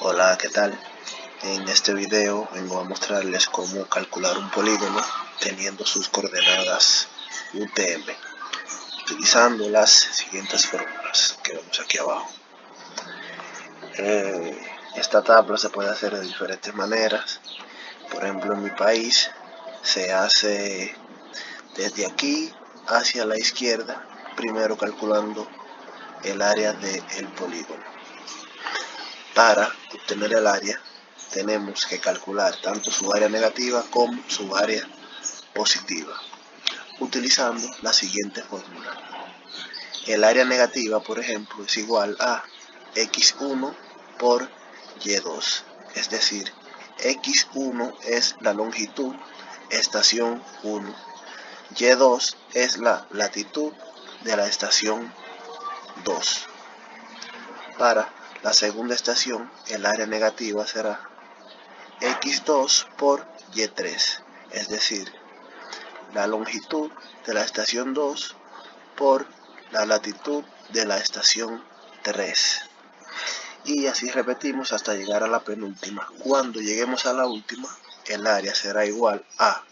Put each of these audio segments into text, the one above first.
Hola, ¿qué tal? En este video vengo a mostrarles cómo calcular un polígono teniendo sus coordenadas UTM, utilizando las siguientes fórmulas que vemos aquí abajo. Esta tabla se puede hacer de diferentes maneras. Por ejemplo, en mi país se hace desde aquí hacia la izquierda, primero calculando el área del polígono. Para obtener el área tenemos que calcular tanto su área negativa como su área positiva, utilizando la siguiente fórmula. El área negativa, por ejemplo, es igual a x1 por y2, es decir, x1 es la longitud, estación 1, y2 es la latitud de la estación 2. Para la segunda estación, el área negativa será x2 por y3, es decir, la longitud de la estación 2 por la latitud de la estación 3. Y así repetimos hasta llegar a la penúltima. Cuando lleguemos a la última, el área será igual a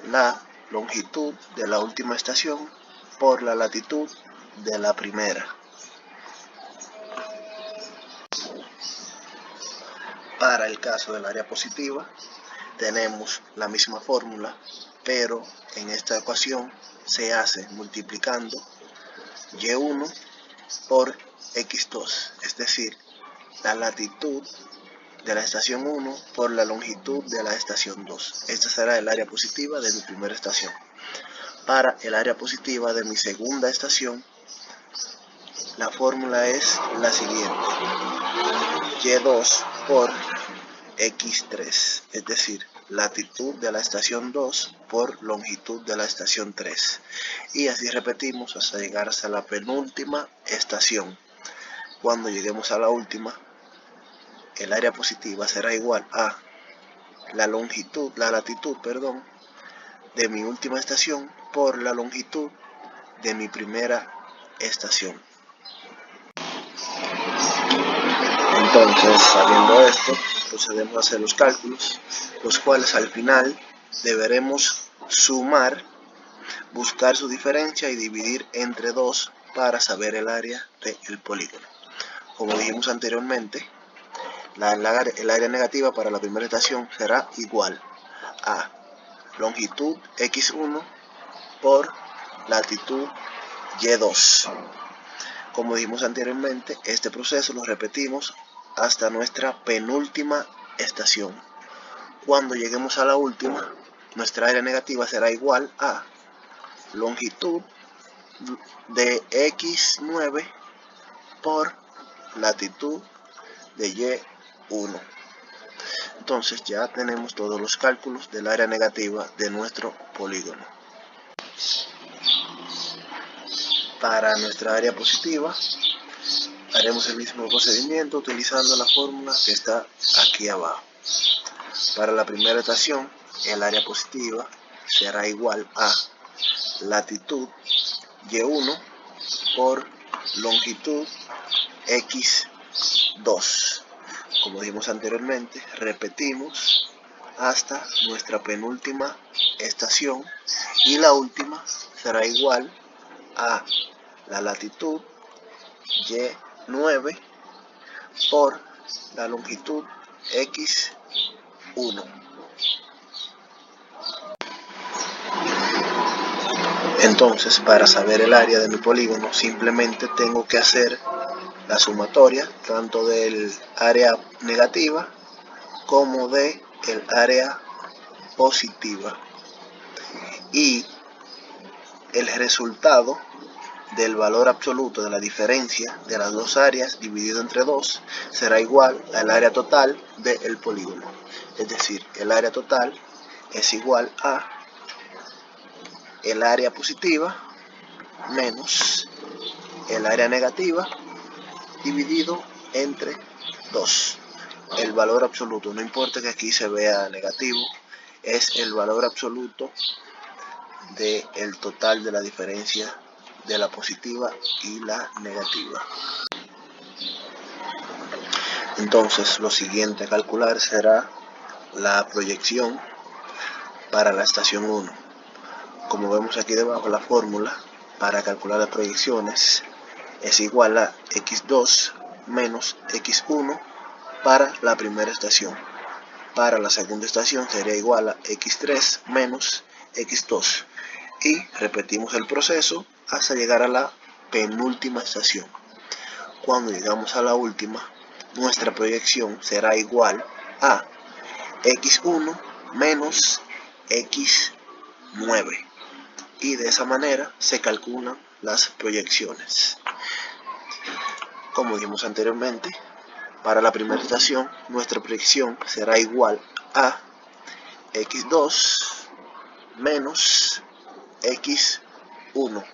la longitud de la última estación por la latitud de la primera. Para el caso del área positiva, tenemos la misma fórmula, pero en esta ecuación se hace multiplicando y1 por x2, es decir, la latitud de la estación 1 por la longitud de la estación 2. Esta será el área positiva de mi primera estación. Para el área positiva de mi segunda estación, la fórmula es la siguiente: y2 por x3, es decir, latitud de la estación 2 por longitud de la estación 3. Y así repetimos hasta llegar hasta la penúltima estación. Cuando lleguemos a la última, el área positiva será igual a la latitud, de mi última estación por la longitud de mi primera estación. Entonces, sabiendo esto, procedemos a hacer los cálculos, los cuales al final deberemos sumar, buscar su diferencia y dividir entre 2 para saber el área del polígono. Como dijimos anteriormente, el área negativa para la primera estación será igual a longitud x1 por latitud y2. Como dijimos anteriormente, este proceso lo repetimos hasta nuestra penúltima estación. Cuando lleguemos a la última, nuestra área negativa será igual a longitud de x9 por latitud de y1. Entonces ya tenemos todos los cálculos del área negativa de nuestro polígono. Para nuestra área positiva, haremos el mismo procedimiento utilizando la fórmula que está aquí abajo. Para la primera estación, el área positiva será igual a latitud y1 por longitud x2. Como dijimos anteriormente, repetimos hasta nuestra penúltima estación y la última será igual a la latitud y9 por la longitud x1. Entonces, para saber el área de mi polígono, simplemente tengo que hacer la sumatoria tanto del área negativa como del área positiva, y el resultado del valor absoluto de la diferencia de las dos áreas dividido entre 2 será igual al área total del polígono. Es decir, el área total es igual a el área positiva menos el área negativa dividido entre 2. El valor absoluto, no importa que aquí se vea negativo, es el valor absoluto del total de la diferencia de la positiva y la negativa. Entonces lo siguiente a calcular será la proyección para la estación 1. Como vemos aquí debajo, la fórmula para calcular las proyecciones es igual a x2 menos x1 para la primera estación. Para la segunda estación sería igual a x3 menos x2. Y repetimos el proceso hasta llegar a la penúltima estación. Cuando llegamos a la última, nuestra proyección será igual a x1 menos x9. Y de esa manera se calculan las proyecciones. Como dijimos anteriormente, para la primera estación nuestra proyección será igual a x2 menos x1.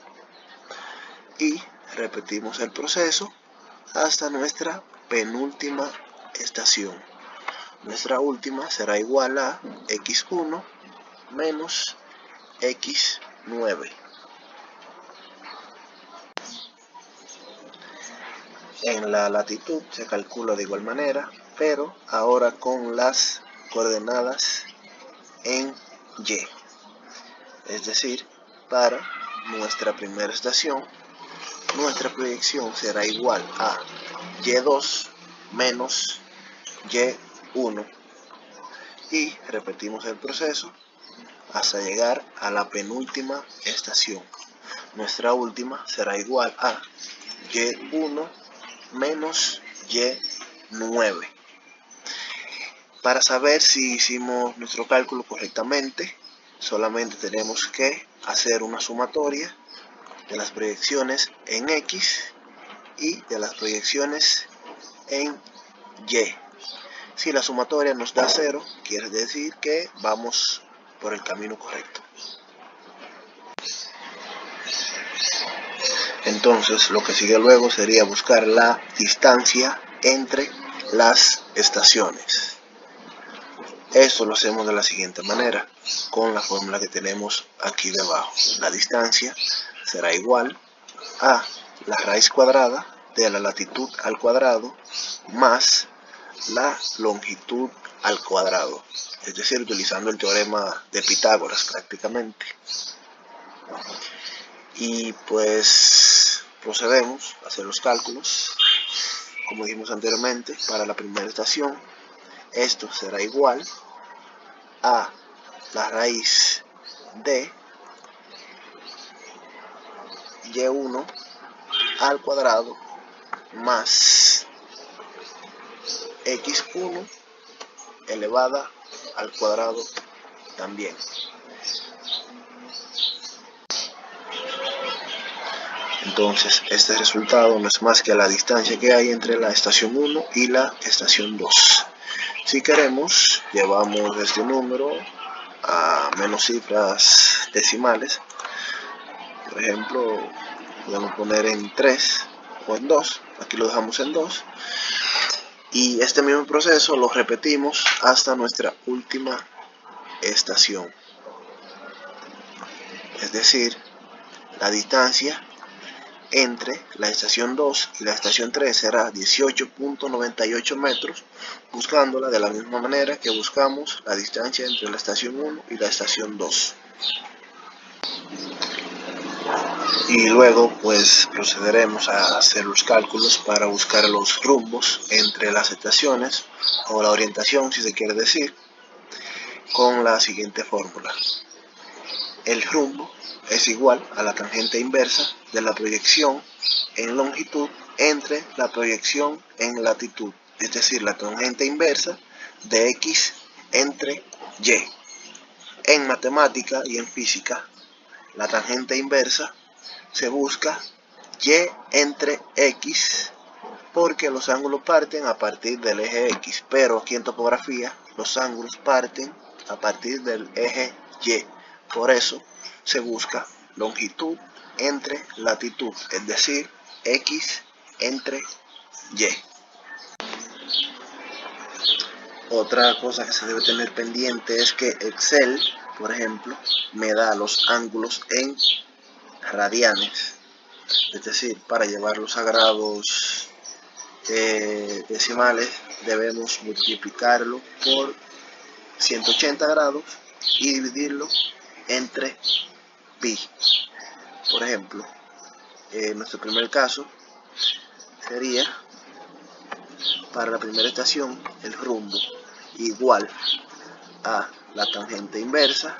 Y repetimos el proceso hasta nuestra penúltima estación. Nuestra última será igual a x1 menos x9. En la latitud se calcula de igual manera, pero ahora con las coordenadas en Y. Es decir, para nuestra primera estación, nuestra proyección será igual a y2 menos y1. Y repetimos el proceso hasta llegar a la penúltima estación. Nuestra última será igual a y1 menos y9. Para saber si hicimos nuestro cálculo correctamente, solamente tenemos que hacer una sumatoria de las proyecciones en X y de las proyecciones en Y. Si la sumatoria nos da 0, quiere decir que vamos por el camino correcto. Entonces lo que sigue luego sería buscar la distancia entre las estaciones. Esto lo hacemos de la siguiente manera, con la fórmula que tenemos aquí debajo. La distancia será igual a la raíz cuadrada de la latitud al cuadrado más la longitud al cuadrado. Es decir, utilizando el teorema de Pitágoras prácticamente. Y pues procedemos a hacer los cálculos. Como dijimos anteriormente, para la primera estación, esto será igual a la raíz de y1 al cuadrado más x1 elevada al cuadrado también. Entonces este resultado no es más que la distancia que hay entre la estación 1 y la estación 2. Si queremos, llevamos este número a menos cifras decimales. Por ejemplo, podemos poner en 3 o en 2. Aquí lo dejamos en 2. Y este mismo proceso lo repetimos hasta nuestra última estación. Es decir, la distancia entre la estación 2 y la estación 3 será 18.98 metros, buscándola de la misma manera que buscamos la distancia entre la estación 1 y la estación 2. Y luego pues procederemos a hacer los cálculos para buscar los rumbos entre las estaciones, o la orientación si se quiere decir, con la siguiente fórmula. El rumbo es igual a la tangente inversa de la proyección en longitud entre la proyección en latitud, es decir, la tangente inversa de X entre Y. En matemática y en física, la tangente inversa se busca Y entre X porque los ángulos parten a partir del eje X, pero aquí en topografía los ángulos parten a partir del eje Y. Por eso se busca longitud entre latitud, es decir, X entre Y. Otra cosa que se debe tener pendiente es que Excel, por ejemplo, me da los ángulos en radianes. Es decir, para llevarlos a grados decimales debemos multiplicarlo por 180 grados y dividirlo entre pi. Por ejemplo, nuestro primer caso sería, para la primera estación, el rumbo igual a la tangente inversa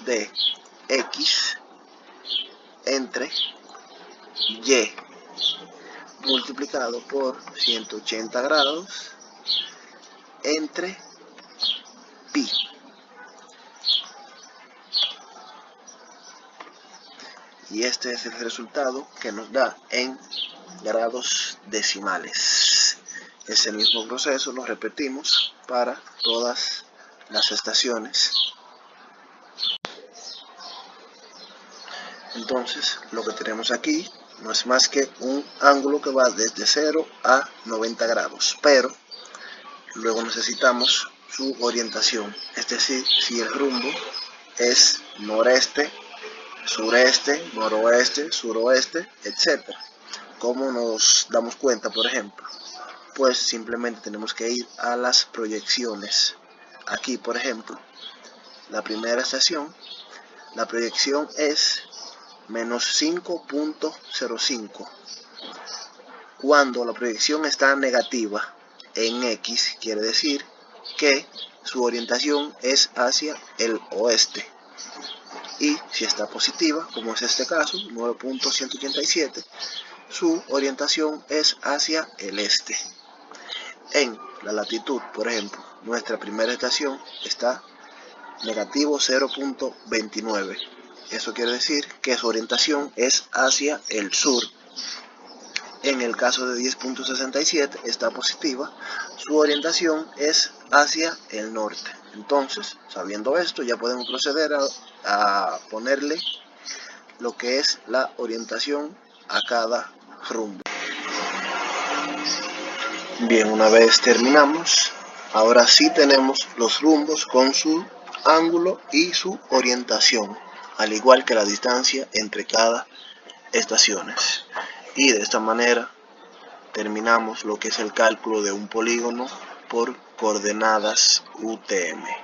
de x entre y multiplicado por 180 grados entre pi. Y este es el resultado que nos da en grados decimales. Ese mismo proceso lo repetimos para todas las estaciones. Entonces, lo que tenemos aquí no es más que un ángulo que va desde 0 a 90 grados, pero luego necesitamos su orientación, es decir, si el rumbo es noreste, sureste, noroeste, suroeste, etc. ¿Cómo nos damos cuenta, por ejemplo? Pues simplemente tenemos que ir a las proyecciones. Aquí, por ejemplo, la primera estación, la proyección es menos 5.05. Cuando la proyección está negativa en X, quiere decir que su orientación es hacia el oeste. Y si está positiva, como es este caso, 9.187, su orientación es hacia el este. En la latitud, por ejemplo, nuestra primera estación está negativo 0.29. Eso quiere decir que su orientación es hacia el sur. En el caso de 10.67 está positiva, su orientación es hacia el norte. Entonces, sabiendo esto, ya podemos proceder a ponerle lo que es la orientación a cada rumbo. Bien, una vez terminamos, ahora sí tenemos los rumbos con su ángulo y su orientación, al igual que la distancia entre cada estaciones. Y de esta manera terminamos lo que es el cálculo de un polígono por coordenadas UTM.